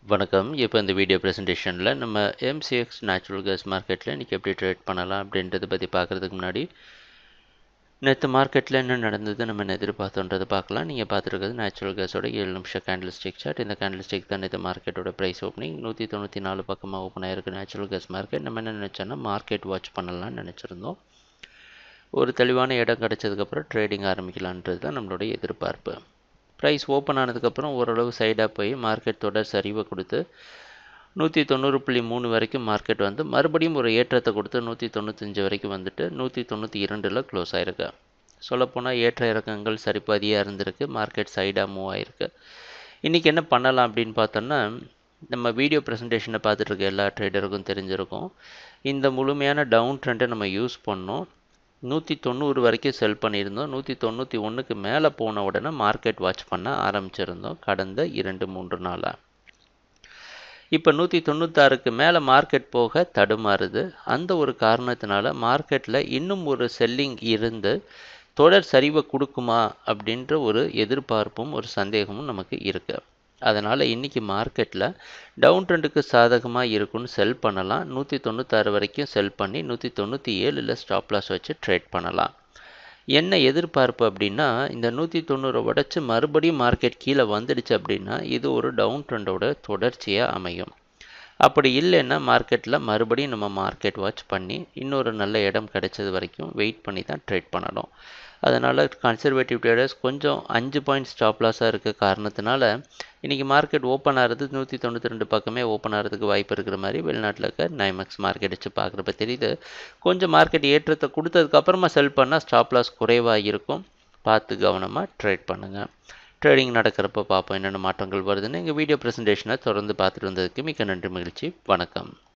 வணக்கம். இப்போ இந்த வீடியோ ப்ரெசன்டேஷனில் நம்ம எம்சிஎக்ஸ் நேச்சுரல் கேஸ் மார்க்கெட்டில் இன்றைக்கி எப்படி ட்ரேட் பண்ணலாம் அப்படின்றத பற்றி பார்க்குறதுக்கு முன்னாடி நேற்று மார்க்கெட்டில் என்ன நடந்தது நம்ம என்ன எதிர்பார்த்தோன்றதை பார்க்கலாம். நீங்கள் பார்த்துருக்கிறது நேச்சுரல் கேஸோட 7 நிமிஷம் கேண்டில் ஸ்டிக் சார்ட். இந்த கேண்டில் ஸ்டிக் தான் நேற்று மார்க்கெட்டோட ப்ரைஸ் ஓப்பனிங் 194 பக்கமாக ஓப்பன் ஆகிருக்கு நேச்சுரல் கேஸ் மார்க்கெட். நம்ம என்ன நினச்சோன்னா மார்க்கெட் வாட்ச் பண்ணலாம்னு நினச்சிருந்தோம். ஒரு தெளிவான இடம் கிடச்சதுக்கப்புறம் ட்ரேடிங் ஆரம்பிக்கலான்றது தான் நம்மளுடைய எதிர்பார்ப்பு. ப்ரைஸ் ஓப்பன் ஆனதுக்கப்புறம் ஓரளவு சைடாக போய் மார்க்கெட் தொடர் சரிவை கொடுத்து 190.3 வரைக்கும் மார்க்கெட் வந்து மறுபடியும் ஒரு ஏற்றத்தை கொடுத்து 195 வரைக்கும் வந்துட்டு 192ல் க்ளோஸ் ஆகிருக்கு. சொல்லப்போனால் ஏற்ற இறக்கங்கள் சரிபாதியாக இருந்திருக்கு. மார்க்கெட் சைடாக மூவ் ஆகிருக்கு. இன்றைக்கி என்ன பண்ணலாம் அப்படின்னு பார்த்தோன்னா, நம்ம வீடியோ ப்ரெசன்டேஷனை பார்த்துட்டு இருக்க எல்லா ட்ரேடருக்கும் தெரிஞ்சிருக்கும். இந்த முழுமையான டவுன் ட்ரெண்டை நம்ம யூஸ் பண்ணோம். 190 வரைக்கும் செல் பண்ணியிருந்தோம். 191க்கு மேலே போன உடனே மார்க்கெட் வாட்ச் பண்ண ஆரம்பிச்சிருந்தோம் கடந்த 2-3 நாளாக. இப்போ 196க்கு மேலே மார்க்கெட் போக தடுமாறுது. அந்த ஒரு காரணத்தினால மார்க்கெட்டில் இன்னும் ஒரு செல்லிங் இருந்து தொடர் சரிவை கொடுக்குமா அப்படின்ற ஒரு எதிர்பார்ப்பும் ஒரு சந்தேகமும் நமக்கு இருக்குது. அதனால் இன்றைக்கி மார்க்கெட்டில் டவுன் ட்ரெண்டுக்கு சாதகமாக இருக்குன்னு செல் பண்ணலாம். 196 வரைக்கும் செல் பண்ணி 197ல் ஸ்டாப் லாஸ் வச்சு ட்ரேட் பண்ணலாம். என்ன எதிர்பார்ப்பு அப்படின்னா, இந்த 190 உடைச்சு மறுபடியும் மார்க்கெட் கீழே வந்துடுச்சு அப்படின்னா இது ஒரு டவுன் ட்ரெண்டோட தொடர்ச்சியாக அமையும். அப்படி இல்லைன்னா மார்க்கெட்டில் மறுபடியும் நம்ம மார்க்கெட் வாட்ச் பண்ணி இன்னொரு நல்ல இடம் கிடைச்சது வரைக்கும் வெயிட் பண்ணி தான் ட்ரேட் பண்ணணும். அதனால் கன்சர்வேட்டிவ் ட்ரேடர்ஸ் கொஞ்சம் 5 பாயிண்ட் ஸ்டாப் லாஸாக இருக்க காரணத்தினால இன்றைக்கி மார்க்கெட் ஓப்பன் ஆகிறது 192 பக்கமே ஓப்பன் ஆகிறதுக்கு வாய்ப்பு இருக்கிற மாதிரி வெளிநாட்டில் இருக்க நைமெக்ஸ் மார்க்கெட் வச்சு பார்க்குறப்ப தெரியுது. கொஞ்சம் மார்க்கெட் ஏற்றத்தை கொடுத்ததுக்கப்புறமா செல் பண்ணால் ஸ்டாப் லாஸ் குறைவாக இருக்கும். பார்த்து கவனமாக ட்ரேட் பண்ணுங்கள். ட்ரேடிங் நடக்கிறப்ப பார்ப்போம் என்னென்ன மாற்றங்கள் வருதுன்னு. எங்கள் வீடியோ ப்ரெசன்டேஷனை தொடர்ந்து பார்த்துட்டு வந்ததுக்கு மிக்க நன்றி, மகிழ்ச்சி. வணக்கம்.